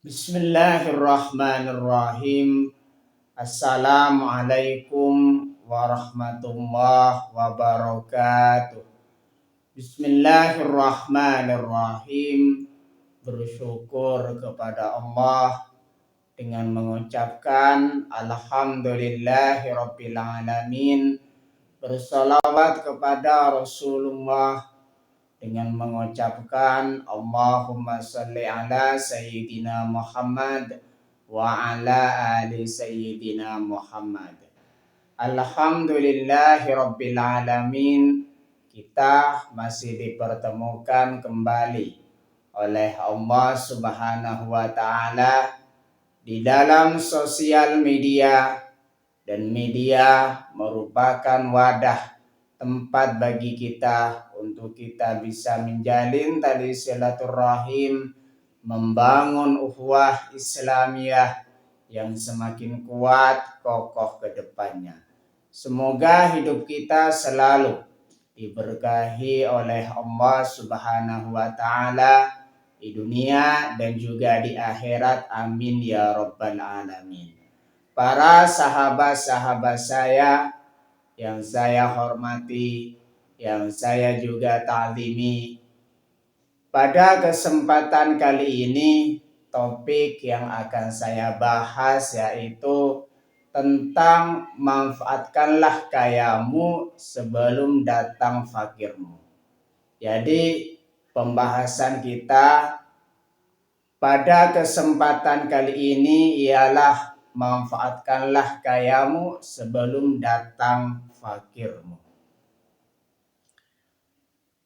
Bismillahirrahmanirrahim. Assalamualaikum warahmatullahi wabarakatuh. Bismillahirrahmanirrahim. Bersyukur kepada Allah dengan mengucapkan Alhamdulillahirabbil alamin. Bersalawat kepada Rasulullah dengan mengucapkan Allahumma salli ala Sayyidina Muhammad wa ala ali Sayyidina Muhammad. Alhamdulillahi Rabbil Alamin. Kita masih dipertemukan kembali oleh Allah Subhanahu wa Ta'ala di dalam sosial media, dan media merupakan wadah tempat bagi kita untuk kita bisa menjalin tali silaturahim, membangun ukhuwah Islamiyah yang semakin kuat kokoh ke depannya. Semoga hidup kita selalu diberkahi oleh Allah Subhanahu wa Ta'ala di dunia dan juga di akhirat. Amin ya rabbal alamin. Para sahabat-sahabat saya yang saya hormati, yang saya juga ta'zimi, pada kesempatan kali ini topik yang akan saya bahas yaitu tentang manfaatkanlah kayamu sebelum datang fakirmu. Jadi pembahasan kita pada kesempatan kali ini ialah manfaatkanlah kayamu sebelum datang fakirmu.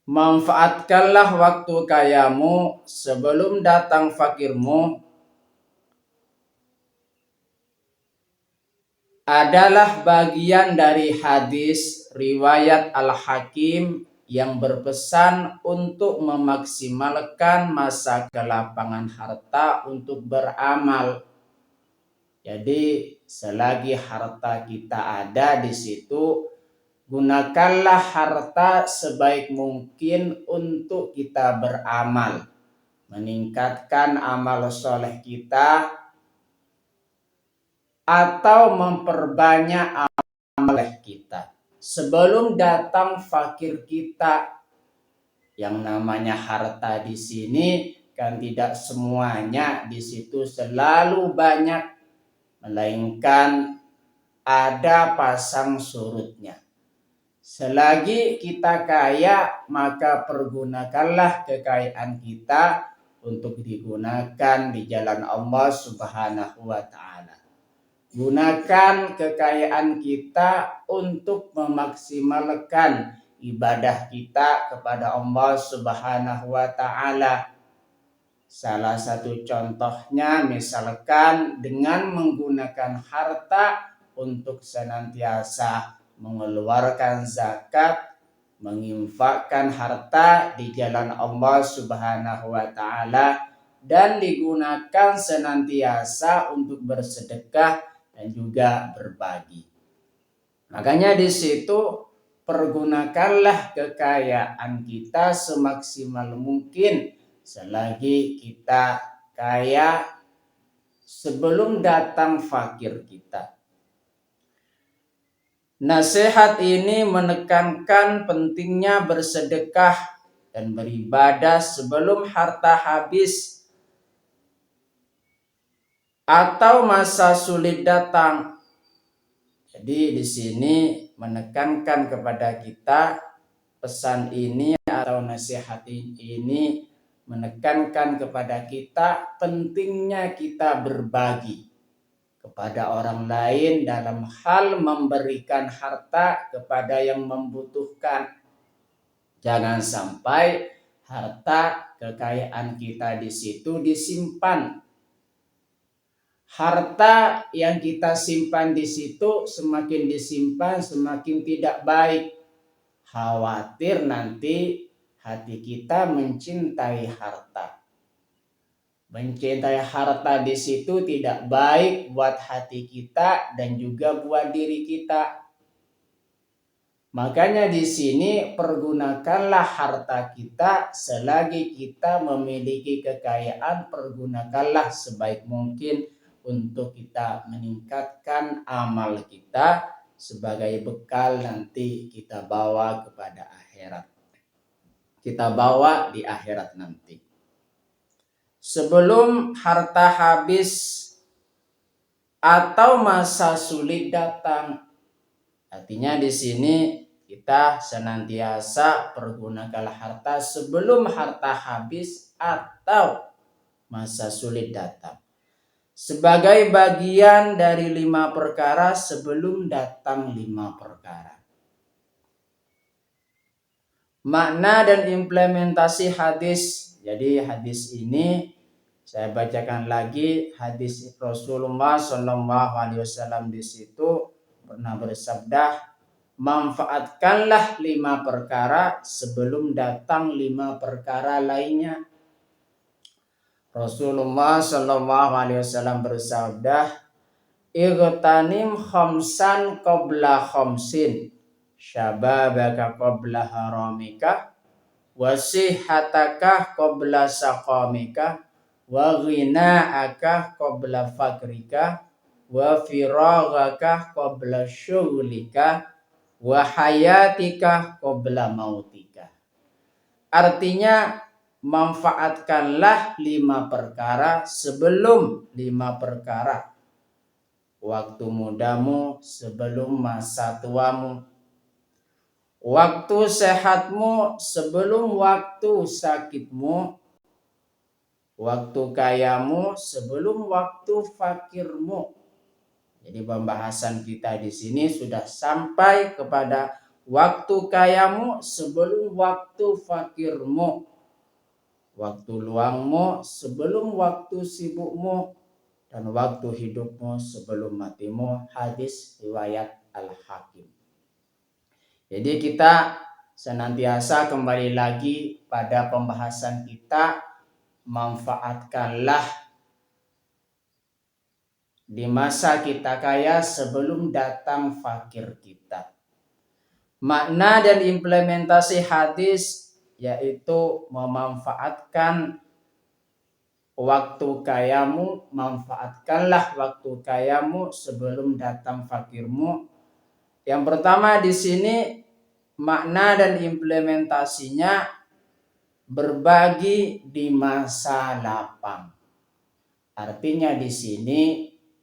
Manfaatkanlah waktu kayamu sebelum datang fakirmu adalah bagian dari hadis riwayat Al-Hakim yang berpesan untuk memaksimalkan masa kelapangan harta untuk beramal. Jadi selagi harta kita ada di situ, gunakanlah harta sebaik mungkin untuk kita beramal, meningkatkan amal soleh kita atau memperbanyak amal kita sebelum datang fakir kita. Yang namanya harta di sini kan tidak semuanya di situ selalu banyak, melainkan ada pasang surutnya. Selagi kita kaya, maka pergunakanlah kekayaan kita untuk digunakan di jalan Allah Subhanahu wa Ta'ala. Gunakan kekayaan kita untuk memaksimalkan ibadah kita kepada Allah Subhanahu wa Ta'ala. Salah satu contohnya misalkan dengan menggunakan harta untuk senantiasa mengeluarkan zakat, menginfakkan harta di jalan Allah Subhanahu wa Ta'ala, dan digunakan senantiasa untuk bersedekah dan juga berbagi. Makanya di situ pergunakanlah kekayaan kita semaksimal mungkin selagi kita kaya sebelum datang fakir kita. Nasihat ini menekankan pentingnya bersedekah dan beribadah sebelum harta habis atau masa sulit datang. Jadi di sini menekankan kepada kita, pesan ini atau nasihat ini menekankan kepada kita pentingnya kita berbagi kepada orang lain dalam hal memberikan harta kepada yang membutuhkan. Jangan sampai harta kekayaan kita di situ disimpan. Harta yang kita simpan di situ semakin disimpan semakin tidak baik. Khawatir nanti hati kita mencintai harta. Mencintai harta di situ tidak baik buat hati kita dan juga buat diri kita. Makanya di sini pergunakanlah harta kita selagi kita memiliki kekayaan, pergunakanlah sebaik mungkin untuk kita meningkatkan amal kita sebagai bekal nanti kita bawa kepada akhirat. Kita bawa di akhirat nanti. Sebelum harta habis atau masa sulit datang, artinya di sini kita senantiasa pergunakanlah harta sebelum harta habis atau masa sulit datang. Sebagai bagian dari 5 perkara sebelum datang 5 perkara. Makna dan implementasi hadis. Jadi hadis ini saya bacakan lagi, hadis Rasulullah SAW di situ pernah bersabda, manfaatkanlah 5 perkara sebelum datang 5 perkara lainnya. Rasulullah SAW bersabda, igtanim khamsan qabla khamsin, syababaka qabla haramika, wasihataka qabla saqamika, wa ghina'aka qabla fakrika, wa firaghaka qabla syughlika, wa hayatika qabla mautika. Artinya manfaatkanlah 5 perkara sebelum 5 perkara. Waktu mudamu sebelum masa tuamu. Waktu sehatmu sebelum waktu sakitmu. Waktu kayamu sebelum waktu fakirmu. Jadi pembahasan kita di sini sudah sampai kepada waktu kayamu sebelum waktu fakirmu. Waktu luangmu sebelum waktu sibukmu. Dan waktu hidupmu sebelum matimu. Hadis riwayat Al-Hakim. Jadi kita senantiasa kembali lagi pada pembahasan kita. Manfaatkanlah di masa kita kaya sebelum datang fakir kita. Makna dan implementasi hadis yaitu memanfaatkan waktu kayamu, manfaatkanlah waktu kayamu sebelum datang fakirmu. Yang pertama di sini makna dan implementasinya berbagi di masa lapang. Artinya di sini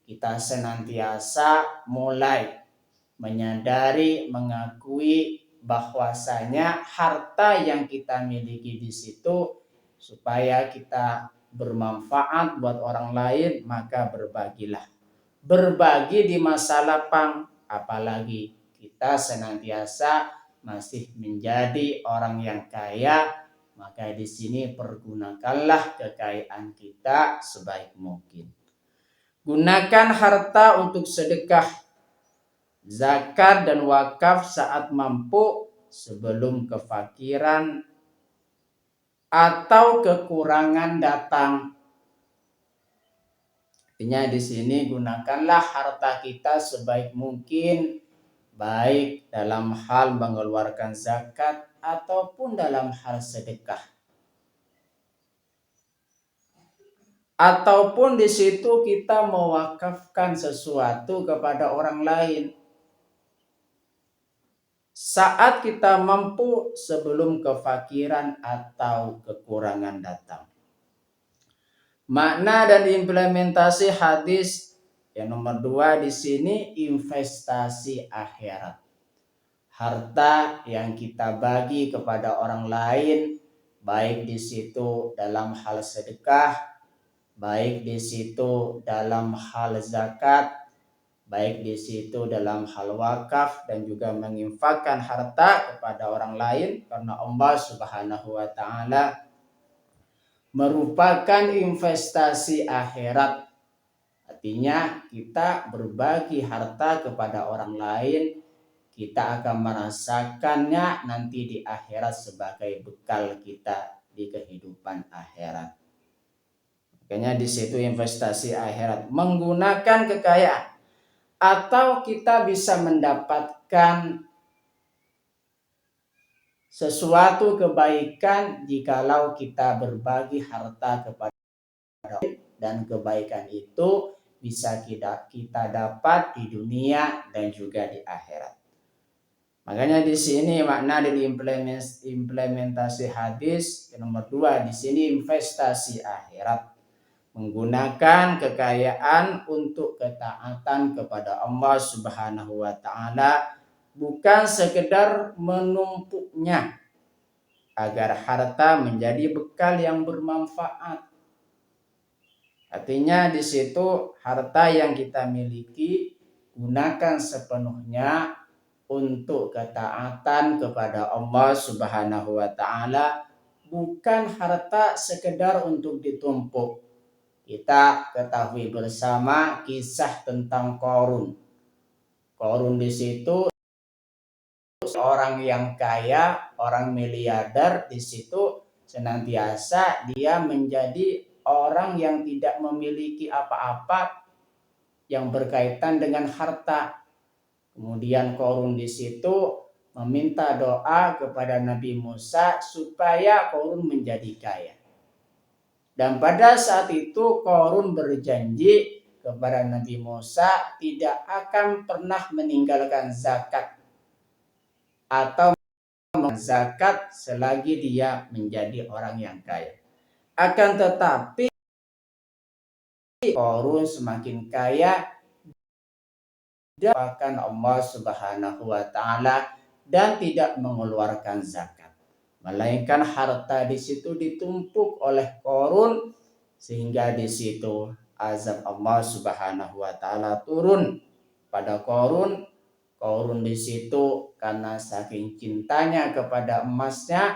kita senantiasa mulai menyadari, mengakui bahwasanya harta yang kita miliki di situ supaya kita bermanfaat buat orang lain, maka berbagilah. Berbagi di masa lapang, apalagi kita senantiasa masih menjadi orang yang kaya, maka di sini pergunakanlah kekayaan kita sebaik mungkin. Gunakan harta untuk sedekah, zakat dan wakaf saat mampu sebelum kefakiran atau kekurangan datang. Artinya di sini gunakanlah harta kita sebaik mungkin, baik dalam hal mengeluarkan zakat ataupun dalam hal sedekah. Ataupun di situ kita mewakafkan sesuatu kepada orang lain. Saat kita mampu sebelum kefakiran atau kekurangan datang. Makna dan implementasi hadis yang nomor 2 di sini investasi akhirat. Harta yang kita bagi kepada orang lain, baik di situ dalam hal sedekah, baik di situ dalam hal zakat, baik di situ dalam hal wakaf, dan juga menginfakkan harta kepada orang lain karena Allah Subhanahu wa taala merupakan investasi akhirat. Artinya kita berbagi harta kepada orang lain, kita akan merasakannya nanti di akhirat sebagai bekal kita di kehidupan akhirat. Makanya di situ investasi akhirat, menggunakan kekayaan atau kita bisa mendapatkan sesuatu kebaikan jikalau kita berbagi harta kepada orang, dan kebaikan itu bisa kita dapat di dunia dan juga di akhirat. Makanya di sini makna dari implementasi hadis yang nomor 2 di sini investasi akhirat. Menggunakan kekayaan untuk ketaatan kepada Allah Subhanahu wa taala, bukan sekedar menumpuknya agar harta menjadi bekal yang bermanfaat. Artinya di situ harta yang kita miliki gunakan sepenuhnya untuk ketaatan kepada Allah Subhanahu wa taala, bukan harta sekedar untuk ditumpuk. Kita ketahui bersama kisah tentang Qarun. Qarun di situ orang yang kaya, orang miliarder, di situ senantiasa dia menjadi orang yang tidak memiliki apa-apa yang berkaitan dengan harta. Kemudian Qarun di situ meminta doa kepada Nabi Musa supaya Qarun menjadi kaya. Dan pada saat itu Qarun berjanji kepada Nabi Musa tidak akan pernah meninggalkan zakat atau zakat selagi dia menjadi orang yang kaya. Akan tetapi Qarun semakin kaya dan Allah Subhanahu wa taala dan tidak mengeluarkan zakat. Melainkan harta di situ ditumpuk oleh Qarun sehingga di situ azab Allah Subhanahu wa taala turun pada Qarun. Qarun di situ karena saking cintanya kepada emasnya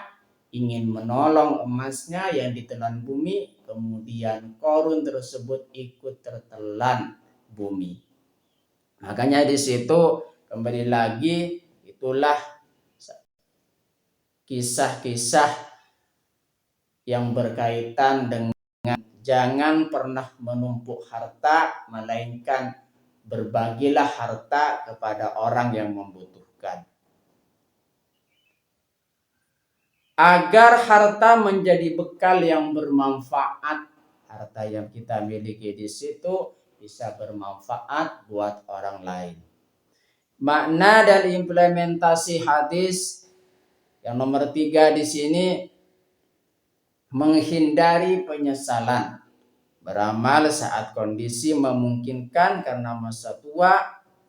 ingin menolong emasnya yang ditelan bumi, kemudian Qarun tersebut ikut tertelan bumi. Makanya di situ kembali lagi itulah kisah-kisah yang berkaitan dengan jangan pernah menumpuk harta, melainkan berbagilah harta kepada orang yang membutuhkan. Agar harta menjadi bekal yang bermanfaat, harta yang kita miliki di situ bisa bermanfaat buat orang lain. Makna dan implementasi hadis yang nomor 3 di sini, menghindari penyesalan. Beramal saat kondisi memungkinkan karena masa tua,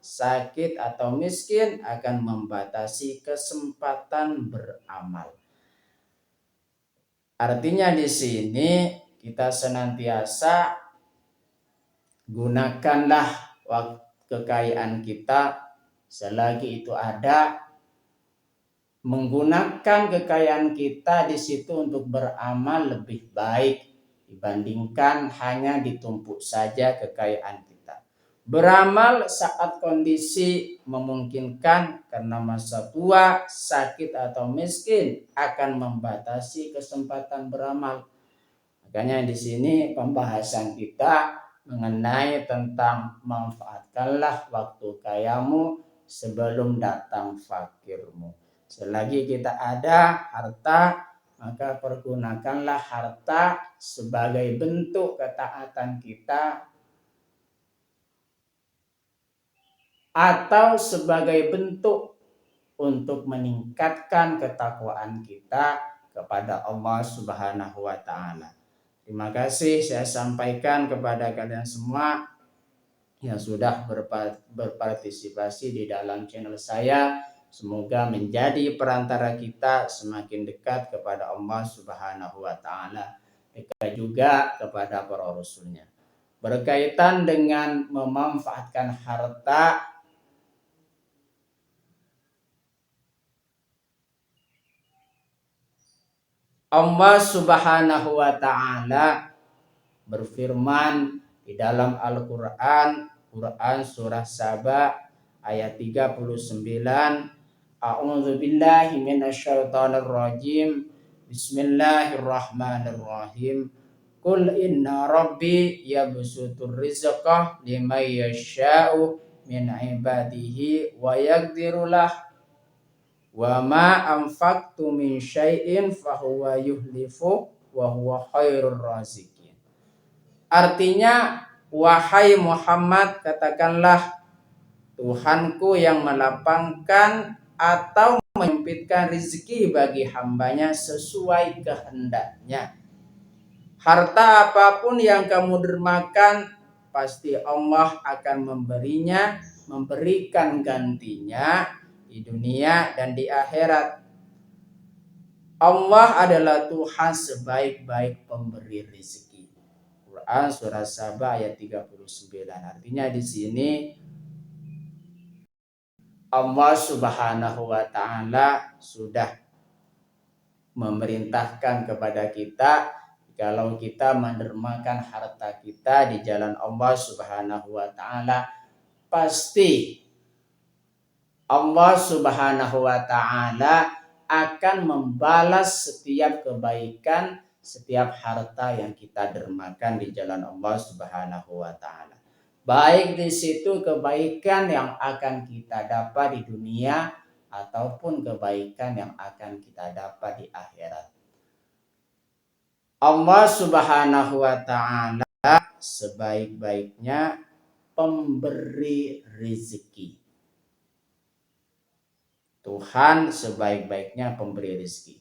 sakit atau miskin akan membatasi kesempatan beramal. Artinya di sini kita senantiasa gunakanlah kekayaan kita selagi itu ada, menggunakan kekayaan kita di situ untuk beramal lebih baik dibandingkan hanya ditumpuk saja kekayaan kita. Beramal saat kondisi memungkinkan karena masa tua, sakit atau miskin akan membatasi kesempatan beramal. Makanya di sini pembahasan kita mengenai tentang manfaatkanlah waktu kayamu sebelum datang fakirmu. Selagi kita ada harta, maka pergunakanlah harta sebagai bentuk ketaatan kita atau sebagai bentuk untuk meningkatkan ketakwaan kita kepada Allah Subhanahu wa taala. Terima kasih saya sampaikan kepada kalian semua yang sudah berpartisipasi di dalam channel saya. Semoga menjadi perantara kita semakin dekat kepada Allah Subhanahu wa taala, dekat juga kepada para rasulnya. Berkaitan dengan memanfaatkan harta, Allah Subhanahu wa taala berfirman di dalam Al-Qur'an, surah Saba ayat 39, A'udzu billahi minasyaitonir rajim. Bismillahirrahmanirrahim. Qul inna rabbi yabsutur rizqa liman yasha'u min ibadihi wa yaqdiru lah. Wa ma anfaqtu min syai'in fahuwa yuhlifu wa huwa khairur raziqin. Artinya, wahai Muhammad, katakanlah, Tuhanku yang melapangkan atau menyempitkan rezeki bagi hambanya sesuai kehendaknya. Harta apapun yang kamu dermakan, pasti Allah akan memberikan gantinya di dunia dan di akhirat. Allah adalah Tuhan sebaik-baik pemberi rezeki. Quran surah Saba ayat 39. Artinya di sini Allah Subhanahu wa taala sudah memerintahkan kepada kita, kalau kita mendermakan harta kita di jalan Allah Subhanahu wa taala, pasti Allah Subhanahu wa taala akan membalas setiap kebaikan, setiap harta yang kita dermakan di jalan Allah Subhanahu wa taala. Baik di situ kebaikan yang akan kita dapat di dunia ataupun kebaikan yang akan kita dapat di akhirat. Allah Subhanahu wa taala sebaik-baiknya pemberi rezeki. Tuhan sebaik-baiknya pemberi rezeki.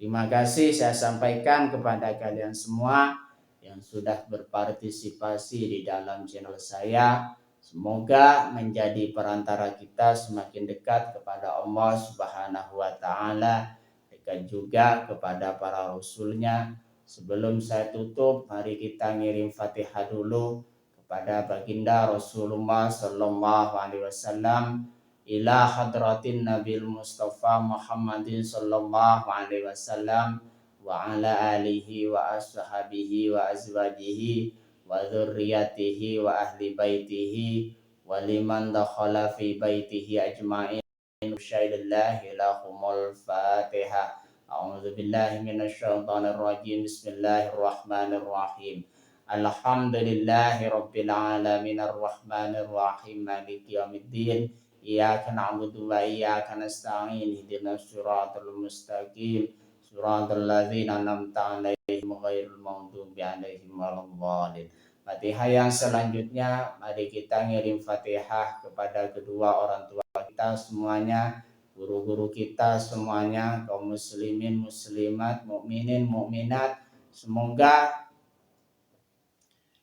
Terima kasih saya sampaikan kepada kalian semua yang sudah berpartisipasi di dalam channel saya. Semoga menjadi perantara kita semakin dekat kepada Allah Subhanahu wa taala, dekat juga kepada para rasulnya. Sebelum saya tutup, mari kita ngirim Fatihah dulu kepada baginda Rasulullah sallallahu alaihi wasallam. Ila hadratin Nabil Mustafa Muhammadin sallallahu alaihi wasallam wa ala alihi wa ashabihi wa azwajihi wa dzurriyyatihi wa ahli baitihi wa liman dakhala fi baitihi ajma'in. Syaillahi lahumul Fatihah. A'udzu billahi minasyaitonir rajim. Bismillahirrahmanirrahim. Alhamdulillahi rabbil alamin arrahmanir rahim maliki yaumiddin. Iyyaka na'budu wa iyyaka nasta'in ihdinas siratal mustaqim siratal ladzina an'amta 'alaihim ghairil maghdubi 'alaihim waladdallin. Fatihah yang selanjutnya, mari kita ngirim Fatihah kepada kedua orang tua kita semuanya, guru-guru kita semuanya, kaum muslimin muslimat, mukminin mukminat, semoga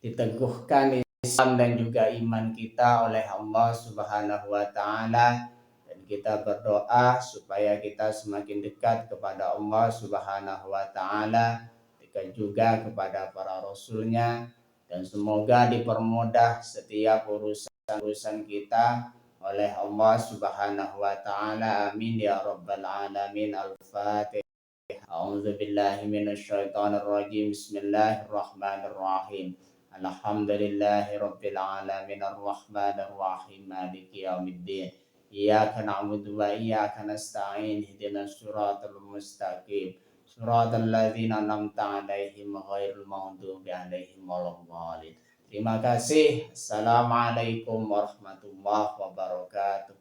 diteguhkan Islam dan juga iman kita oleh Allah Subhanahu wa taala, dan kita berdoa supaya kita semakin dekat kepada Allah Subhanahu wa taala, dekat juga kepada para rasulnya, dan semoga dipermudah setiap urusan kita oleh Allah Subhanahu wa taala. Amin ya rabbal alamin. Al-Fatihah. A'udzu billahi minasyaitonir rajim. Bismillahirrahmanirrahim. Alhamdulillahi rabbil alamin arrahmanir rahim maliki yaumiddin. Iyyaka na'budu wa iyyaka nasta'in ihdinas siratal mustaqim siratal ladzina an'amta 'alaihim ghairil maghdubi 'alaihim waladdallin. Terima kasih. Assalamualaikum warahmatullahi wabarakatuh.